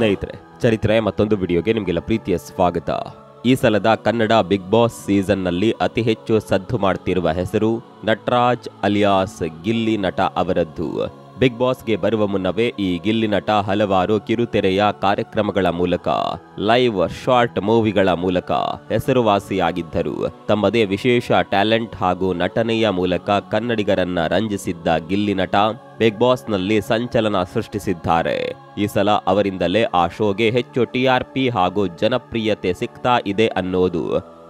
ಸ್ನೇಹಿತರೆ, ಚರಿತ್ರೆ ಮತ್ತೊಂದು ವಿಡಿಯೋಗೆ ನಿಮಗೆಲ್ಲ ಪ್ರೀತಿಯ ಸ್ವಾಗತ. ಈ ಸಲದ ಕನ್ನಡ ಬಿಗ್ ಬಾಸ್ ಸೀಸನ್ನಲ್ಲಿ ಅತಿ ಹೆಚ್ಚು ಸದ್ದು ಮಾಡ್ತಿರುವ ಹೆಸರು ನಟರಾಜ್ ಅಲಿಯಾಸ್ ಗಿಲ್ಲಿ ನಟ ಅವರದ್ದು. ಬಿಗ್ ಬಾಸ್ಗೆ ಬರುವ ಮುನ್ನವೇ ಈ ಗಿಲ್ಲಿ ನಟ ಹಲವಾರು ಕಿರುತೆರೆಯ ಕಾರ್ಯಕ್ರಮಗಳ ಮೂಲಕ, ಲೈವ್ ಶಾರ್ಟ್ ಮೂವಿಗಳ ಮೂಲಕ ಹೆಸರುವಾಸಿಯಾಗಿದ್ದರು. ತಮ್ಮದೇ ವಿಶೇಷ ಟ್ಯಾಲೆಂಟ್ ಹಾಗೂ ನಟನೆಯ ಮೂಲಕ ಕನ್ನಡಿಗರನ್ನ ರಂಜಿಸಿದ್ದ ಗಿಲ್ಲಿ ನಟ ಬಿಗ್ ಬಾಸ್ನಲ್ಲಿ ಸಂಚಲನ ಸೃಷ್ಟಿಸಿದ್ದಾರೆ. ಈ ಸಲ ಅವರಿಂದಲೇ ಆ ಶೋಗೆ ಹೆಚ್ಚು TRP ಹಾಗೂ ಜನಪ್ರಿಯತೆ ಸಿಗ್ತಾ ಇದೆ ಅನ್ನೋದು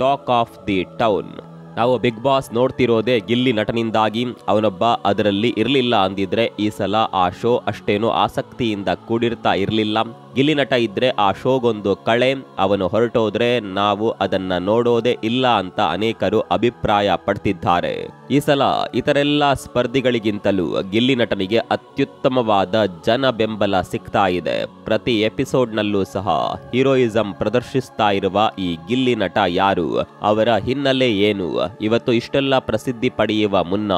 ಟಾಕ್ ಆಫ್ ದಿ ಟೌನ್. ನಾವು ಬಿಗ್ ಬಾಸ್ ನೋಡ್ತಿರೋದೇ ಗಿಲ್ಲಿ ನಟನಿಂದಾಗಿ. ಅವನೊಬ್ಬ ಅದರಲ್ಲಿ ಇರಲಿಲ್ಲ ಅಂದಿದ್ರೆ ಈ ಸಲ ಆ ಶೋ ಅಷ್ಟೇನು ಆಸಕ್ತಿಯಿಂದ ಕೂಡಿರ್ತಾ ಇರಲಿಲ್ಲ. ಗಿಲ್ಲಿ ನಟ ಇದ್ರೆ ಆ ಶೋಗೊಂದು ಕಳೆ. ಅವನು ಹೊರಟೋದ್ರೆ ನಾವು ಅದನ್ನ ನೋಡೋದೇ ಇಲ್ಲ ಅಂತ ಅನೇಕರು ಅಭಿಪ್ರಾಯ ಪಡ್ತಿದ್ದಾರೆ. ಈ ಸಲ ಇತರೆಲ್ಲ ಸ್ಪರ್ಧಿಗಳಿಗಿಂತಲೂ ಗಿಲ್ಲಿ ನಟನಿಗೆ ಅತ್ಯುತ್ತಮವಾದ ಜನ ಬೆಂಬಲ ಸಿಗ್ತಾ ಇದೆ. ಪ್ರತಿ ಎಪಿಸೋಡ್ನಲ್ಲೂ ಸಹ ಹೀರೋಯಿಸಂ ಪ್ರದರ್ಶಿಸ್ತಾ ಇರುವ ಈ ಗಿಲ್ಲಿ ನಟ ಯಾರು, ಅವರ ಹಿನ್ನೆಲೆ ಏನು, ಇವತ್ತು ಇಷ್ಟೆಲ್ಲ ಪ್ರಸಿದ್ಧಿ ಪಡೆಯುವ ಮುನ್ನ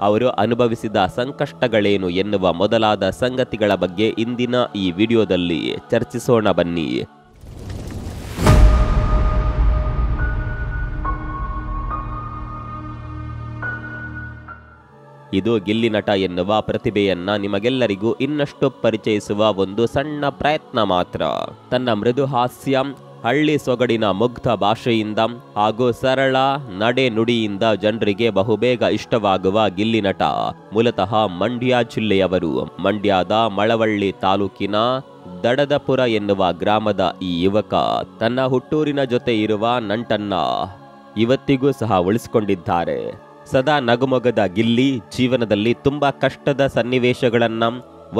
ಅವರು ಅನುಭವಿಸಿದ ಸಂಕಷ್ಟಗಳೇನು ಎನ್ನುವ ಮೊದಲಾದ ಸಂಗತಿಗಳ ಬಗ್ಗೆ ಇಂದಿನ ಈ ವಿಡಿಯೋದಲ್ಲಿ ಚರ್ಚಿಸೋಣ ಬನ್ನಿ. ಇದು ಗಿಲ್ಲಿ ನಟ ಎನ್ನುವ ಪ್ರತಿಭೆಯನ್ನ ನಿಮಗೆಲ್ಲರಿಗೂ ಇನ್ನಷ್ಟು ಪರಿಚಯಿಸುವ ಒಂದು ಸಣ್ಣ ಪ್ರಯತ್ನ ಮಾತ್ರ. ತನ್ನ ಮೃದು ಹಾಸ್ಯ, ಹಳ್ಳಿ ಸೊಗಡಿನ ಮುಗ್ಧ ಭಾಷೆಯಿಂದ ಹಾಗೂ ಸರಳ ನಡೆ ನುಡಿಯಿಂದ ಜನರಿಗೆ ಬಹುಬೇಗ ಇಷ್ಟವಾಗುವ ಗಿಲ್ಲಿ ನಟ ಮೂಲತಃ ಮಂಡ್ಯ ಜಿಲ್ಲೆಯವರು. ಮಂಡ್ಯದ ಮಳವಳ್ಳಿ ತಾಲೂಕಿನ ದಡದಪುರ ಎನ್ನುವ ಗ್ರಾಮದ ಈ ಯುವಕ ತನ್ನ ಹುಟ್ಟೂರಿನ ಜೊತೆ ಇರುವ ನಂಟನ್ನ ಇವತ್ತಿಗೂ ಸಹ ಉಳಿಸಿಕೊಂಡಿದ್ದಾರೆ. ಸದಾ ನಗುಮೊಗದ ಗಿಲ್ಲಿ ಜೀವನದಲ್ಲಿ ತುಂಬಾ ಕಷ್ಟದ ಸನ್ನಿವೇಶಗಳನ್ನ,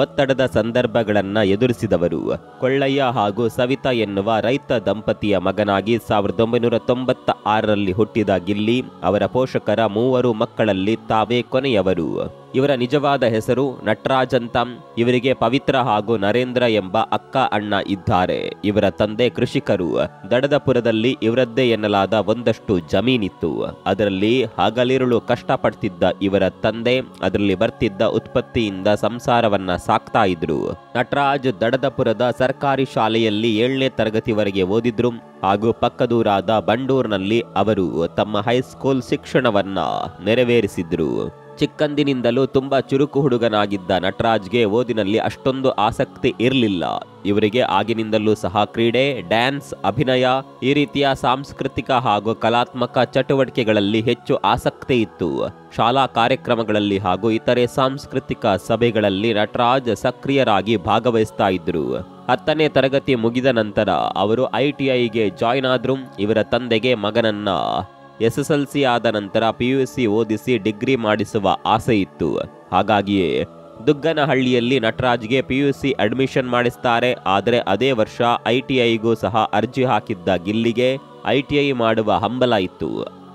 ಒತ್ತಡದ ಸಂದರ್ಭಗಳನ್ನ ಎದುರಿಸಿದವರು. ಕೊಳ್ಳಯ್ಯ ಹಾಗೂ ಸವಿತಾ ಎನ್ನುವ ರೈತ ದಂಪತಿಯ ಮಗನಾಗಿ 1996ರಲ್ಲಿ ಹುಟ್ಟಿದ ಗಿಲ್ಲಿ ಅವರ ಪೋಷಕರ 3 ಮಕ್ಕಳಲ್ಲಿ ತಾವೇ ಕೊನೆಯವರು. ಇವರ ನಿಜವಾದ ಹೆಸರು ನಟರಾಜ್ ಅಂತ. ಇವರಿಗೆ ಪವಿತ್ರ ಹಾಗೂ ನರೇಂದ್ರ ಎಂಬ ಅಕ್ಕ ಅಣ್ಣ ಇದ್ದಾರೆ. ಇವರ ತಂದೆ ಕೃಷಿಕರು. ದಡದಪುರದಲ್ಲಿ ಇವರದ್ದೇ ಎನ್ನಲಾದ ಒಂದಷ್ಟು ಜಮೀನಿತ್ತು. ಅದರಲ್ಲಿ ಹಗಲಿರುಳು ಕಷ್ಟಪಡ್ತಿದ್ದ ಇವರ ತಂದೆ ಅದರಲ್ಲಿ ಬರ್ತಿದ್ದ ಉತ್ಪತ್ತಿಯಿಂದ ಸಂಸಾರವನ್ನ ಸಾಕ್ತಾ ಇದ್ರು. ನಟರಾಜ್ ದಡದಪುರದ ಸರ್ಕಾರಿ ಶಾಲೆಯಲ್ಲಿ 7ನೇ ತರಗತಿವರೆಗೆ ಓದಿದ್ರು ಹಾಗೂ ಪಕ್ಕದೂರಾದ ಬಂಡೂರ್ನಲ್ಲಿ ಅವರು ತಮ್ಮ ಹೈಸ್ಕೂಲ್ ಶಿಕ್ಷಣವನ್ನ ನೆರವೇರಿಸಿದ್ರು. ಚಿಕ್ಕಂದಿನಿಂದಲೂ ತುಂಬಾ ಚುರುಕು ಹುಡುಗನಾಗಿದ್ದ ನಟರಾಜ್ಗೆ ಓದಿನಲ್ಲಿ ಅಷ್ಟೊಂದು ಆಸಕ್ತಿ ಇರಲಿಲ್ಲ. ಇವರಿಗೆ ಆಗಿನಿಂದಲೂ ಸಹ ಕ್ರೀಡೆ, ಡ್ಯಾನ್ಸ್, ಅಭಿನಯ ಈ ರೀತಿಯ ಸಾಂಸ್ಕೃತಿಕ ಹಾಗೂ ಕಲಾತ್ಮಕ ಚಟುವಟಿಕೆಗಳಲ್ಲಿ ಹೆಚ್ಚು ಆಸಕ್ತಿ ಇತ್ತು. ಶಾಲಾ ಕಾರ್ಯಕ್ರಮಗಳಲ್ಲಿ ಹಾಗೂ ಇತರೆ ಸಾಂಸ್ಕೃತಿಕ ಸಭೆಗಳಲ್ಲಿ ನಟರಾಜ್ ಸಕ್ರಿಯರಾಗಿ ಭಾಗವಹಿಸ್ತಾ ಇದ್ರು. 10ನೇ ತರಗತಿ ಮುಗಿದ ನಂತರ ಅವರು ITIಗೆ ಜಾಯ್ನ್ ಆದ್ರು. ಇವರ ತಂದೆಗೆ ಮಗನನ್ನ SSLC ಆದ ನಂತರ PUC ಓದಿಸಿ ಡಿಗ್ರಿ ಮಾಡಿಸುವ ಆಸೆ ಇತ್ತು. ಹಾಗಾಗಿಯೇ ದುಗ್ಗನಹಳ್ಳಿಯಲ್ಲಿ ನಟರಾಜ್ಗೆ PUC ಅಡ್ಮಿಷನ್ ಮಾಡಿಸ್ತಾರೆ. ಆದರೆ ಅದೇ ವರ್ಷ ITIಗೂ ಸಹ ಅರ್ಜಿ ಹಾಕಿದ್ದ ಗಿಲ್ಲಿಗೆ ITI ಮಾಡುವ ಹಂಬಲ ಇತ್ತು.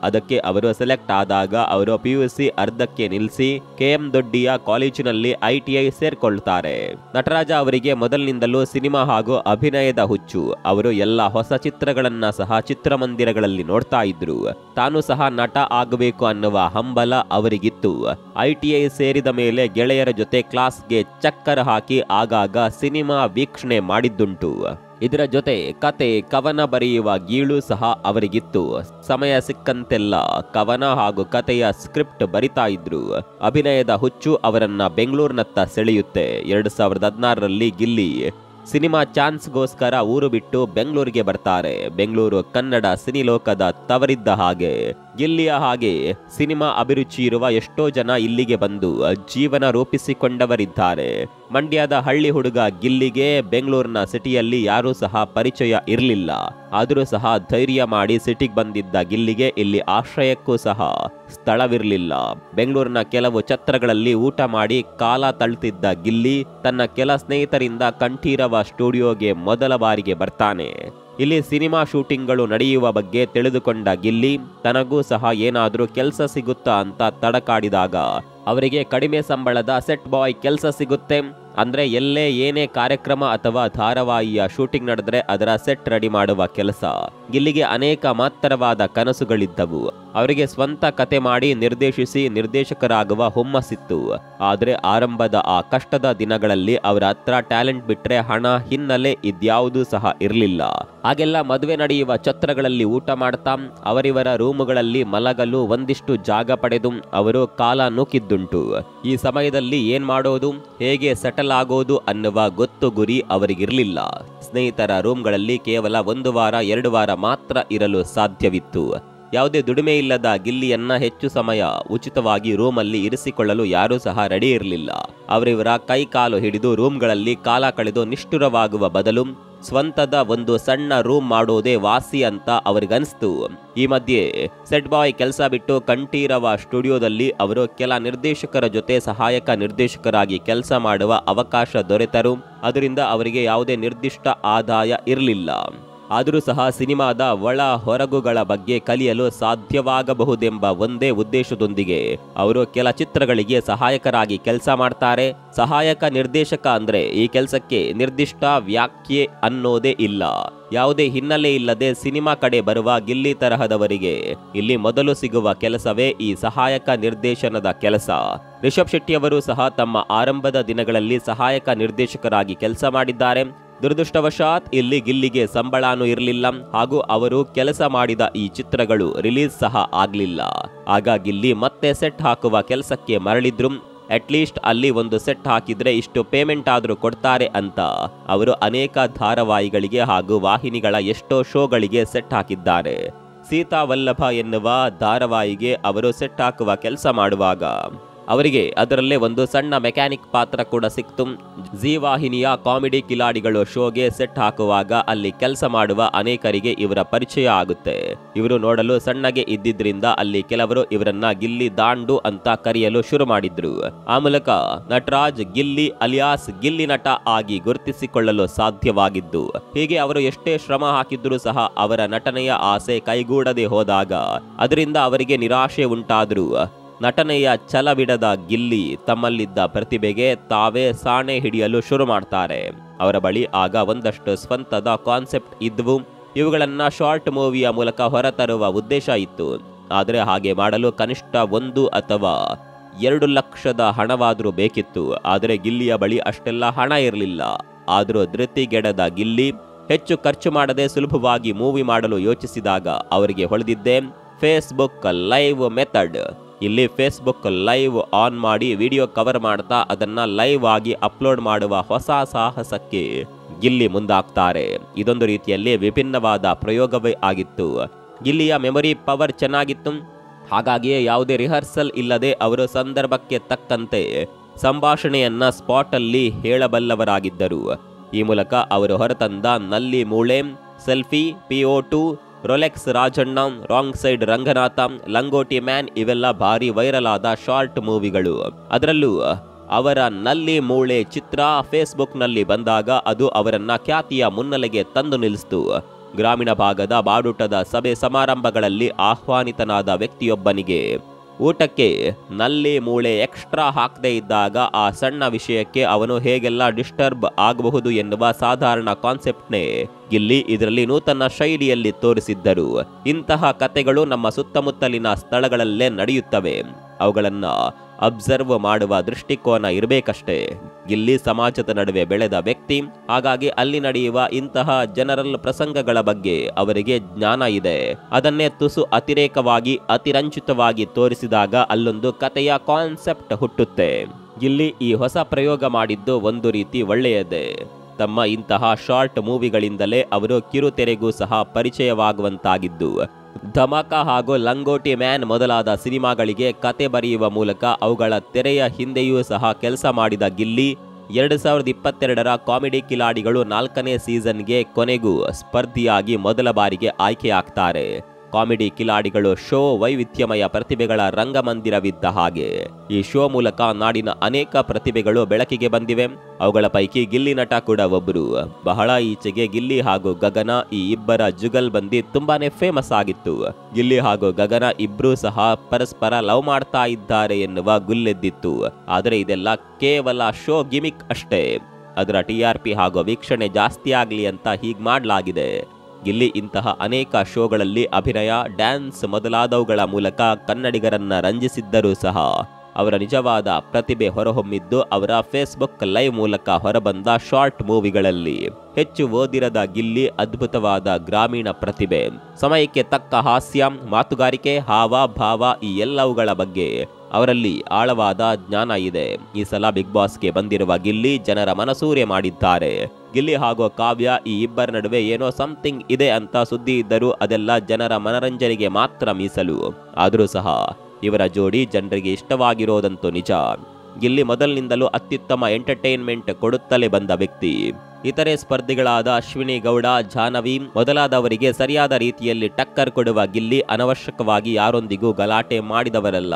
ಅದಕ್ಕೆ ಅವರು ಸೆಲೆಕ್ಟ್ ಆದಾಗ ಅವರು PUC ಅರ್ಧಕ್ಕೆ ನಿಲ್ಲಿಸಿ KM ದೊಡ್ಡಿಯ ಕಾಲೇಜಿನಲ್ಲಿ ITI ಸೇರ್ಕೊಳ್ತಾರೆ. ನಟರಾಜ ಅವರಿಗೆ ಮೊದಲಿನಿಂದಲೂ ಸಿನಿಮಾ ಹಾಗೂ ಅಭಿನಯದ ಹುಚ್ಚು. ಅವರು ಎಲ್ಲ ಹೊಸ ಚಿತ್ರಗಳನ್ನ ಸಹ ಚಿತ್ರಮಂದಿರಗಳಲ್ಲಿ ನೋಡ್ತಾ ಇದ್ರು. ತಾನು ಸಹ ನಟ ಆಗಬೇಕು ಅನ್ನುವ ಹಂಬಲ ಅವರಿಗಿತ್ತು. ITI ಸೇರಿದ ಮೇಲೆ ಗೆಳೆಯರ ಜೊತೆ ಕ್ಲಾಸ್ಗೆ ಚಕ್ಕರ್ ಹಾಕಿ ಆಗಾಗ ಸಿನಿಮಾ ವೀಕ್ಷಣೆ ಮಾಡಿದ್ದುಂಟು. ಇದರ ಜೊತೆ ಕತೆ, ಕವನ ಬರೆಯುವ ಗೀಳು ಸಹ ಅವರಿಗಿತ್ತು. ಸಮಯ ಸಿಕ್ಕಂತೆಲ್ಲ ಕವನ ಹಾಗೂ ಕತೆಯ ಸ್ಕ್ರಿಪ್ಟ್ ಬರಿತಾ ಇದ್ರು. ಅಭಿನಯದ ಹುಚ್ಚು ಅವರನ್ನ ಬೆಂಗಳೂರಿನತ್ತ ಸೆಳೆಯುತ್ತೆ. 2016ರಲ್ಲಿ ಗಿಲ್ಲಿ ಸಿನಿಮಾ ಚಾನ್ಸ್ಗೋಸ್ಕರ ಊರು ಬಿಟ್ಟು ಬೆಂಗಳೂರಿಗೆ ಬರ್ತಾರೆ. ಬೆಂಗಳೂರು ಕನ್ನಡ ಸಿನಿಲೋಕದ ತವರಿದ್ದ ಹಾಗೆ. ಗಿಲ್ಲಿಯ ಹಾಗೆ ಸಿನಿಮಾ ಅಭಿರುಚಿ ಇರುವ ಎಷ್ಟೋ ಜನ ಇಲ್ಲಿಗೆ ಬಂದು ಜೀವನ ರೂಪಿಸಿಕೊಂಡವರಿದ್ದಾರೆ. ಮಂಡ್ಯದ ಹಳ್ಳಿ ಹುಡುಗ ಗಿಲ್ಲಿಗೆ ಬೆಂಗಳೂರಿನ ಸಿಟಿಯಲ್ಲಿ ಯಾರೂ ಸಹ ಪರಿಚಯ ಇರಲಿಲ್ಲ. ಆದರೂ ಸಹ ಧೈರ್ಯ ಮಾಡಿ ಸಿಟಿಗೆ ಬಂದಿದ್ದ ಗಿಲ್ಲಿಗೆ ಇಲ್ಲಿ ಆಶ್ರಯಕ್ಕೂ ಸಹ ಸ್ಥಳವಿರಲಿಲ್ಲ. ಬೆಂಗಳೂರಿನ ಕೆಲವು ಛತ್ರಗಳಲ್ಲಿ ಊಟ ಮಾಡಿ ಕಾಲ ತಳ್ತಿದ್ದ ಗಿಲ್ಲಿ ತನ್ನ ಕೆಲ ಸ್ನೇಹಿತರಿಂದ ಕಂಠೀರವ ಸ್ಟುಡಿಯೋಗೆ ಮೊದಲ ಬಾರಿಗೆ ಬರ್ತಾನೆ. ಇಲ್ಲಿ ಸಿನಿಮಾ ಶೂಟಿಂಗ್ಗಳು ನಡೆಯುವ ಬಗ್ಗೆ ತಿಳಿದುಕೊಂಡ ಗಿಲ್ಲಿ ತನಗೂ ಸಹ ಏನಾದರೂ ಕೆಲಸ ಸಿಗುತ್ತಾ ಅಂತ ತಡಕಾಡಿದಾಗ ಅವರಿಗೆ ಕಡಿಮೆ ಸಂಬಳದ ಸೆಟ್ ಬಾಯ್ ಕೆಲಸ ಸಿಗುತ್ತೆ. ಅಂದ್ರೆ ಎಲ್ಲೇ ಏನೇ ಕಾರ್ಯಕ್ರಮ ಅಥವಾ ಧಾರಾವಾಹಿಯ ಶೂಟಿಂಗ್ ನಡೆದ್ರೆ ಅದರ ಸೆಟ್ ರೆಡಿ ಮಾಡುವ ಕೆಲಸ. ಗಿಲ್ಲಿಗೆ ಅನೇಕ ಮಹತ್ತರವಾದ ಕನಸುಗಳಿದ್ದವು. ಅವರಿಗೆ ಸ್ವಂತ ಕತೆ ಮಾಡಿ ನಿರ್ದೇಶಿಸಿ ನಿರ್ದೇಶಕರಾಗುವ ಹುಮ್ಮಸ್ಸಿತ್ತು. ಆದ್ರೆ ಆರಂಭದ ಆ ಕಷ್ಟದ ದಿನಗಳಲ್ಲಿ ಅವರ ಹತ್ರ ಟ್ಯಾಲೆಂಟ್ ಬಿಟ್ರೆ ಹಣ, ಹಿನ್ನೆಲೆ ಇದ್ಯಾವುದೂ ಸಹ ಇರಲಿಲ್ಲ. ಹಾಗೆಲ್ಲ ಮದುವೆ ನಡೆಯುವ ಛತ್ರಗಳಲ್ಲಿ ಊಟ ಮಾಡ್ತಾ ಅವರಿವರ ರೂಮುಗಳಲ್ಲಿ ಮಲಗಲು ಒಂದಿಷ್ಟು ಜಾಗ ಪಡೆದು ಅವರು ಕಾಲ ನೂಕಿದ್ದುಂಟು. ಈ ಸಮಯದಲ್ಲಿ ಏನ್ ಮಾಡೋದು, ಹೇಗೆ ಸೆಟಲ್ ಆಗೋದು ಅನ್ನುವ ಗೊತ್ತು ಗುರಿ ಅವರಿಗಿರಲಿಲ್ಲ. ಸ್ನೇಹಿತರ ರೂಮ್ಗಳಲ್ಲಿ ಕೇವಲ 1 ವಾರ 2 ವಾರ ಮಾತ್ರ ಇರಲು ಸಾಧ್ಯವಿತ್ತು. ಯಾವುದೇ ದುಡಿಮೆ ಇಲ್ಲದ ಗಿಲ್ಲಿಯನ್ನ ಹೆಚ್ಚು ಸಮಯ ಉಚಿತವಾಗಿ ರೂಮಲ್ಲಿ ಇರಿಸಿಕೊಳ್ಳಲು ಯಾರೂ ಸಹ ರೆಡಿ ಇರಲಿಲ್ಲ. ಅವರಿವರ ಕೈ ಕಾಲು ಹಿಡಿದು ರೂಮ್ಗಳಲ್ಲಿ ಕಾಲ ಕಳೆದು ನಿಷ್ಠುರವಾಗುವ ಬದಲು ಸ್ವಂತದ ಒಂದು ಸಣ್ಣ ರೂಮ್ ಮಾಡೋದೇ ವಾಸಿ ಅಂತ ಅವರಿಗನ್ಸ್ತು. ಈ ಮಧ್ಯೆ ಸೆಟ್ ಬಾಯ್ ಕೆಲಸ ಬಿಟ್ಟು ಕಂಠೀರವ ಸ್ಟುಡಿಯೋದಲ್ಲಿ ಅವರು ಕೆಲ ನಿರ್ದೇಶಕರ ಜೊತೆ ಸಹಾಯಕ ನಿರ್ದೇಶಕರಾಗಿ ಕೆಲಸ ಮಾಡುವ ಅವಕಾಶ ದೊರೆತರು. ಅದರಿಂದ ಅವರಿಗೆ ಯಾವುದೇ ನಿರ್ದಿಷ್ಟ ಆದಾಯ ಇರಲಿಲ್ಲ. ಆದರೂ ಸಹ ಸಿನಿಮಾದ ಒಳ ಹೊರಗುಗಳ ಬಗ್ಗೆ ಕಲಿಯಲು ಸಾಧ್ಯವಾಗಬಹುದೆಂಬ ಒಂದೇ ಉದ್ದೇಶದೊಂದಿಗೆ ಅವರು ಕೆಲ ಚಿತ್ರಗಳಿಗೆ ಸಹಾಯಕರಾಗಿ ಕೆಲಸ ಮಾಡ್ತಾರೆ. ಸಹಾಯಕ ನಿರ್ದೇಶಕ ಅಂದ್ರೆ ಈ ಕೆಲಸಕ್ಕೆ ನಿರ್ದಿಷ್ಟ ವ್ಯಾಖ್ಯೆ ಅನ್ನೋದೇ ಇಲ್ಲ. ಯಾವುದೇ ಹಿನ್ನೆಲೆ ಇಲ್ಲದೆ ಸಿನಿಮಾ ಕಡೆ ಬರುವ ಗಿಲ್ಲಿ ತರಹದವರಿಗೆ ಇಲ್ಲಿ ಮೊದಲು ಸಿಗುವ ಕೆಲಸವೇ ಈ ಸಹಾಯಕ ನಿರ್ದೇಶನದ ಕೆಲಸ. ರಿಷಬ್ ಶೆಟ್ಟಿಯವರು ಸಹ ತಮ್ಮ ಆರಂಭದ ದಿನಗಳಲ್ಲಿ ಸಹಾಯಕ ನಿರ್ದೇಶಕರಾಗಿ ಕೆಲಸ ಮಾಡಿದ್ದಾರೆ. ದುರದೃಷ್ಟವಶಾತ್ ಇಲ್ಲಿ ಗಿಲ್ಲಿಗೆ ಸಂಬಳನೂ ಇರಲಿಲ್ಲ ಹಾಗೂ ಅವರು ಕೆಲಸ ಮಾಡಿದ ಈ ಚಿತ್ರಗಳು ರಿಲೀಸ್ ಸಹ ಆಗ್ಲಿಲ್ಲ. ಆಗ ಗಿಲ್ಲಿ ಮತ್ತೆ ಸೆಟ್ ಹಾಕುವ ಕೆಲಸಕ್ಕೆ ಮರಳಿದ್ರು. ಅಟ್ಲೀಸ್ಟ್ ಅಲ್ಲಿ ಒಂದು ಸೆಟ್ ಹಾಕಿದ್ರೆ ಇಷ್ಟು ಪೇಮೆಂಟ್ ಆದ್ರೂ ಕೊಡ್ತಾರೆ ಅಂತ ಅವರು ಅನೇಕ ಧಾರಾವಾಹಿಗಳಿಗೆ ಹಾಗೂ ವಾಹಿನಿಗಳ ಎಷ್ಟೋ ಶೋಗಳಿಗೆ ಸೆಟ್ ಹಾಕಿದ್ದಾರೆ. ಸೀತಾ ವಲ್ಲಭ ಎನ್ನುವ ಧಾರಾವಾಹಿಗೆ ಅವರು ಸೆಟ್ ಹಾಕುವ ಕೆಲಸ ಮಾಡುವಾಗ ಅವರಿಗೆ ಅದರಲ್ಲೇ ಒಂದು ಸಣ್ಣ ಮೆಕ್ಯಾನಿಕ್ ಪಾತ್ರ ಕೂಡ ಸಿಕ್ತು. ಜಿ ವಾಹಿನಿಯ ಕಾಮಿಡಿ ಕಿಲಾಡಿಗಳು ಶೋಗೆ ಸೆಟ್ ಹಾಕುವಾಗ ಅಲ್ಲಿ ಕೆಲಸ ಮಾಡುವ ಅನೇಕರಿಗೆ ಇವರ ಪರಿಚಯ ಆಗುತ್ತೆ. ಇವರು ನೋಡಲು ಸಣ್ಣಗೆ ಇದ್ದಿದ್ರಿಂದ ಅಲ್ಲಿ ಕೆಲವರು ಇವರನ್ನ ಗಿಲ್ಲಿ ದಾಂಡು ಅಂತ ಕರೆಯಲು ಶುರು ಮಾಡಿದ್ರು. ಆ ಮೂಲಕ ನಟರಾಜ್ ಗಿಲ್ಲಿ ಅಲಿಯಾಸ್ ಗಿಲ್ಲಿ ನಟ ಆಗಿ ಗುರುತಿಸಿಕೊಳ್ಳಲು ಸಾಧ್ಯವಾಗಿದ್ದು. ಹೀಗೆ ಅವರು ಎಷ್ಟೇ ಶ್ರಮ ಹಾಕಿದ್ರೂ ಸಹ ಅವರ ನಟನೆಯ ಆಸೆ ಕೈಗೂಡದೆ ಹೋದಾಗ ಅದರಿಂದ ಅವರಿಗೆ ನಿರಾಶೆ ಉಂಟಾದ್ರು. ನಟನೆಯ ಛಲವಿಡದ ಗಿಲ್ಲಿ ತಮ್ಮಲ್ಲಿದ್ದ ಪ್ರತಿಭೆಗೆ ತಾವೇ ಸಾಣೆ ಹಿಡಿಯಲು ಶುರು ಮಾಡ್ತಾರೆ. ಅವರ ಬಳಿ ಆಗ ಒಂದಷ್ಟು ಸ್ವಂತದ ಕಾನ್ಸೆಪ್ಟ್ ಇದ್ವು. ಇವುಗಳನ್ನ ಶಾರ್ಟ್ ಮೂವಿಯ ಮೂಲಕ ಹೊರತರುವ ಉದ್ದೇಶ ಇತ್ತು. ಆದರೆ ಹಾಗೆ ಮಾಡಲು ಕನಿಷ್ಠ 1 ಅಥವಾ 2 ಲಕ್ಷದ ಹಣವಾದರೂ ಬೇಕಿತ್ತು. ಆದರೆ ಗಿಲ್ಲಿಯ ಬಳಿ ಅಷ್ಟೆಲ್ಲ ಹಣ ಇರಲಿಲ್ಲ. ಆದರೂ ಧೃತಿಗೆಡದ ಗಿಲ್ಲಿ ಹೆಚ್ಚು ಖರ್ಚು ಮಾಡದೆ ಸುಲಭವಾಗಿ ಮೂವಿ ಮಾಡಲು ಯೋಚಿಸಿದಾಗ ಅವರಿಗೆ ಹೊಳೆದಿದ್ದೆ ಫೇಸ್ಬುಕ್ ಲೈವ್ ಮೆಥಡ್. ಇಲ್ಲಿ ಫೇಸ್ಬುಕ್ ಲೈವ್ ಆನ್ ಮಾಡಿ ವಿಡಿಯೋ ಕವರ್ ಮಾಡ್ತಾ ಅದನ್ನ ಲೈವ್ ಆಗಿ ಅಪ್ಲೋಡ್ ಮಾಡುವ ಹೊಸ ಸಾಹಸಕ್ಕೆ ಗಿಲ್ಲಿ ಮುಂದಾಗ್ತಾರೆ. ಇದೊಂದು ರೀತಿಯಲ್ಲಿ ವಿಭಿನ್ನವಾದ ಪ್ರಯೋಗವೇ ಆಗಿತ್ತು. ಗಿಲ್ಲಿಯ ಮೆಮೊರಿ ಪವರ್ ಚೆನ್ನಾಗಿತ್ತು. ಹಾಗಾಗಿಯೇ ಯಾವುದೇ ರಿಹರ್ಸಲ್ ಇಲ್ಲದೆ ಅವರು ಸಂದರ್ಭಕ್ಕೆ ತಕ್ಕಂತೆ ಸಂಭಾಷಣೆಯನ್ನ ಸ್ಪಾಟ್ ಅಲ್ಲಿ ಹೇಳಬಲ್ಲವರಾಗಿದ್ದರು. ಈ ಮೂಲಕ ಅವರು ಹೊರತಂದ ನಲ್ಲಿ ಮೂಳೆ, selfie, PO2, Rolex Rajanna, wrong side Ranganatha, ಲಂಗೋಟಿ ಮ್ಯಾನ್ ಇವೆಲ್ಲ ಭಾರಿ ವೈರಲ್ ಆದ ಶಾರ್ಟ್ ಮೂವಿಗಳು. ಅದರಲ್ಲೂ ಅವರ ನಲ್ಲಿ ಮೂಳೆ ಚಿತ್ರ ಫೇಸ್ಬುಕ್ನಲ್ಲಿ ಬಂದಾಗ ಅದು ಅವರನ್ನ ಖ್ಯಾತಿಯ ಮುನ್ನೆಲೆಗೆ ತಂದು ನಿಲ್ಲಿಸಿತು. ಗ್ರಾಮೀಣ ಭಾಗದ ಬಾಡೂಟದ ಸಭೆ ಸಮಾರಂಭಗಳಲ್ಲಿ ಆಹ್ವಾನಿತನಾದ ವ್ಯಕ್ತಿಯೊಬ್ಬನಿಗೆ ಊಟಕ್ಕೆ ನಲ್ಲಿ ಮೂಳೆ ಎಕ್ಸ್ಟ್ರಾ ಹಾಕದೇ ಇದ್ದಾಗ ಆ ಸಣ್ಣ ವಿಷಯಕ್ಕೆ ಅವನು ಹೇಗೆಲ್ಲ ಡಿಸ್ಟರ್ಬ್ ಆಗಬಹುದು ಎನ್ನುವ ಸಾಧಾರಣ ಕಾನ್ಸೆಪ್ಟ್ನೇ ಗಿಲ್ಲಿ ಇದರಲ್ಲಿ ನೂತನ ಶೈಲಿಯಲ್ಲಿ ತೋರಿಸಿದ್ದರು. ಇಂತಹ ಕತೆಗಳು ನಮ್ಮ ಸುತ್ತಮುತ್ತಲಿನ ಸ್ಥಳಗಳಲ್ಲೇ ನಡೆಯುತ್ತವೆ. ಅವುಗಳನ್ನ ಅಬ್ಸರ್ವ್ ಮಾಡುವ ದೃಷ್ಟಿಕೋನ ಇರಬೇಕಷ್ಟೇ. ಗಿಲ್ಲಿ ಸಮಾಜದ ನಡುವೆ ಬೆಳೆದ ವ್ಯಕ್ತಿ. ಹಾಗಾಗಿ ಅಲ್ಲಿ ನಡೆಯುವ ಇಂತಹ ಜನರಲ್ ಪ್ರಸಂಗಗಳ ಬಗ್ಗೆ ಅವರಿಗೆ ಜ್ಞಾನ ಇದೆ. ಅದನ್ನೇ ತುಸು ಅತಿರೇಕವಾಗಿ ಅತಿರಂಚಿತವಾಗಿ ತೋರಿಸಿದಾಗ ಅಲ್ಲೊಂದು ಕತೆಯ ಕಾನ್ಸೆಪ್ಟ್ ಹುಟ್ಟುತ್ತೆ. ಗಿಲ್ಲಿ ಈ ಹೊಸ ಪ್ರಯೋಗ ಮಾಡಿದ್ದು ಒಂದು ರೀತಿ ಒಳ್ಳೆಯದೇ. ತಮ್ಮ ಇಂತಹ ಶಾರ್ಟ್ ಮೂವಿಗಳಿಂದಲೇ ಅವರು ಕಿರುತೆರೆಗೂ ಸಹ ಪರಿಚಯವಾಗುವಂತಾಗಿದ್ದು. ಧಮಾಕ ಹಾಗೂ ಲಂಗೋಟಿ ಮ್ಯಾನ್ ಮೊದಲಾದ ಸಿನಿಮಾಗಳಿಗೆ ಕತೆ ಬರೆಯುವ ಮೂಲಕ ಅವುಗಳ ತೆರೆಯ ಹಿಂದೆಯೂ ಸಹ ಕೆಲಸ ಮಾಡಿದ ಗಿಲ್ಲಿ 2022ರ ಕಾಮಿಡಿ ಕಿಲಾಡಿಗಳು 4ನೇ ಸೀಸನ್ಗೆ ಕೊನೆಗೂ ಸ್ಪರ್ಧಿಯಾಗಿ ಮೊದಲ ಬಾರಿಗೆ ಆಯ್ಕೆಯಾಗ್ತಾರೆ. ಕಾಮಿಡಿ ಕಿಲಾಡಿಗಳು ಶೋ ವೈವಿಧ್ಯಮಯ ಪ್ರತಿಭೆಗಳ ರಂಗಮಂದಿರವಿದ್ದ ಹಾಗೆ. ಈ ಶೋ ಮೂಲಕ ನಾಡಿನ ಅನೇಕ ಪ್ರತಿಭೆಗಳು ಬೆಳಕಿಗೆ ಬಂದಿವೆ. ಅವುಗಳ ಪೈಕಿ ಗಿಲ್ಲಿ ನಟ ಕೂಡ ಒಬ್ಬರು. ಬಹಳ ಈಚೆಗೆ ಗಿಲ್ಲಿ ಹಾಗೂ ಗಗನ ಈ ಇಬ್ಬರ ಜುಗಲ್ ಬಂದಿ ತುಂಬಾನೇ ಫೇಮಸ್ ಆಗಿತ್ತು. ಗಿಲ್ಲಿ ಹಾಗೂ ಗಗನ ಇಬ್ರು ಸಹ ಪರಸ್ಪರ ಲವ್ ಮಾಡ್ತಾ ಇದ್ದಾರೆ ಎನ್ನುವ ಗುಲ್ಲೆದ್ದಿತ್ತು. ಆದರೆ ಇದೆಲ್ಲ ಕೇವಲ ಶೋ ಗಿಮಿಕ್ ಅಷ್ಟೇ. ಅದರ TRP ಹಾಗೂ ವೀಕ್ಷಣೆ ಜಾಸ್ತಿ ಆಗ್ಲಿ ಅಂತ ಹೀಗ್ ಮಾಡಲಾಗಿದೆ. ಗಿಲ್ಲಿ ಇಂತಹ ಅನೇಕ ಶೋಗಳಲ್ಲಿ ಅಭಿನಯ, ಡ್ಯಾನ್ಸ್ ಮೊದಲಾದವುಗಳ ಮೂಲಕ ಕನ್ನಡಿಗರನ್ನ ರಂಜಿಸಿದ್ದರೂ ಸಹ ಅವರ ನಿಜವಾದ ಪ್ರತಿಭೆ ಹೊರಹೊಮ್ಮಿದ್ದು ಅವರ ಫೇಸ್ಬುಕ್ ಲೈವ್ ಮೂಲಕ ಹೊರಬಂದ ಶಾರ್ಟ್ ಮೂವಿಗಳಲ್ಲಿ. ಹೆಚ್ಚು ಓದಿರದ ಗಿಲ್ಲಿ ಅದ್ಭುತವಾದ ಗ್ರಾಮೀಣ ಪ್ರತಿಭೆ, ಸಮಯಕ್ಕೆ ತಕ್ಕ ಹಾಸ್ಯ, ಮಾತುಗಾರಿಕೆ, ಹಾವ ಭಾವ ಈ ಎಲ್ಲವುಗಳ ಬಗ್ಗೆ ಅವರಲ್ಲಿ ಆಳವಾದ ಜ್ಞಾನ ಇದೆ. ಈ ಸಲ ಬಿಗ್ ಬಾಸ್ಗೆ ಬಂದಿರುವ ಗಿಲ್ಲಿ ಜನರ ಮನಸೂರೆ ಮಾಡಿದ್ದಾರೆ. ಗಿಲ್ಲಿ ಹಾಗೂ ಕಾವ್ಯ ಈ ಇಬ್ಬರ ನಡುವೆ ಏನೋ ಸಮಥಿಂಗ್ ಇದೆ ಅಂತ ಸುದ್ದಿ ಇದ್ದರೂ ಅದೆಲ್ಲ ಜನರ ಮನರಂಜನೆಗೆ ಮಾತ್ರ ಮೀಸಲು. ಆದರೂ ಸಹ ಇವರ ಜೋಡಿ ಜನರಿಗೆ ಇಷ್ಟವಾಗಿರೋದಂತೂ ನಿಜ. ಗಿಲ್ಲಿ ಮೊದಲಿನಿಂದಲೂ ಅತ್ಯುತ್ತಮ ಎಂಟರ್ಟೈನ್ಮೆಂಟ್ ಕೊಡುತ್ತಲೇ ಬಂದ ವ್ಯಕ್ತಿ. ಇತರೆ ಸ್ಪರ್ಧಿಗಳಾದ ಅಶ್ವಿನಿ ಗೌಡ, ಜಾಹ್ನವಿ ಮೊದಲಾದವರಿಗೆ ಸರಿಯಾದ ರೀತಿಯಲ್ಲಿ ಟಕ್ಕರ್ ಕೊಡುವ ಗಿಲ್ಲಿ ಅನವಶ್ಯಕವಾಗಿ ಯಾರೊಂದಿಗೂ ಗಲಾಟೆ ಮಾಡಿದವರಲ್ಲ.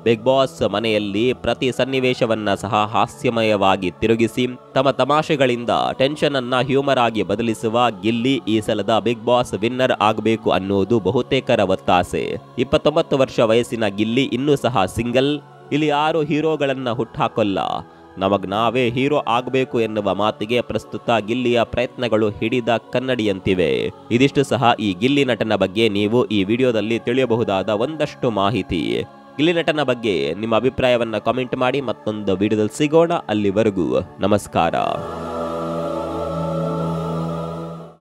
ಬಿಗ್ ಬಾಸ್ ಮನೆಯಲ್ಲಿ ಪ್ರತಿ ಸನ್ನಿವೇಶವನ್ನ ಸಹ ಹಾಸ್ಯಮಯವಾಗಿ ತಿರುಗಿಸಿ ತಮ್ಮ ತಮಾಷೆಗಳಿಂದ ಟೆನ್ಷನ್ ಅನ್ನ ಹ್ಯೂಮರ್ ಆಗಿ ಬದಲಿಸುವ ಗಿಲ್ಲಿ ಈ ಸಲದ ಬಿಗ್ ಬಾಸ್ ವಿನ್ನರ್ ಆಗಬೇಕು ಅನ್ನೋದು ಬಹುತೇಕರ ಒತ್ತಾಸೆ. 29 ವರ್ಷ ವಯಸ್ಸಿನ ಗಿಲ್ಲಿ ಇನ್ನೂ ಸಹ ಸಿಂಗಲ್. ಇಲ್ಲಿ ಯಾರು ಹೀರೋಗಳನ್ನ ಹುಟ್ಟಾಕೊಲ್ಲ, ನಮಗ್ ನಾವೇ ಹೀರೋ ಆಗಬೇಕು ಎನ್ನುವ ಮಾತಿಗೆ ಪ್ರಸ್ತುತ ಗಿಲ್ಲಿಯ ಪ್ರಯತ್ನಗಳು ಹಿಡಿದ ಕನ್ನಡಿಯಂತಿವೆ. ಇದಿಷ್ಟು ಸಹ ಈ ಗಿಲ್ಲಿ ನಟನ ಬಗ್ಗೆ ನೀವು ಈ ವಿಡಿಯೋದಲ್ಲಿ ತಿಳಿಯಬಹುದಾದ ಒಂದಷ್ಟು ಮಾಹಿತಿ. ಗಿಲ್ಲಿ ನಟನ ಬಗ್ಗೆ ನಿಮ್ಮ ಅಭಿಪ್ರಾಯವನ್ನ ಕಾಮೆಂಟ್ ಮಾಡಿ. ಮತ್ತೊಂದು ವಿಡಿಯೋದಲ್ಲಿ ಸಿಗೋಣ. ಅಲ್ಲಿವರೆಗೂ ನಮಸ್ಕಾರ.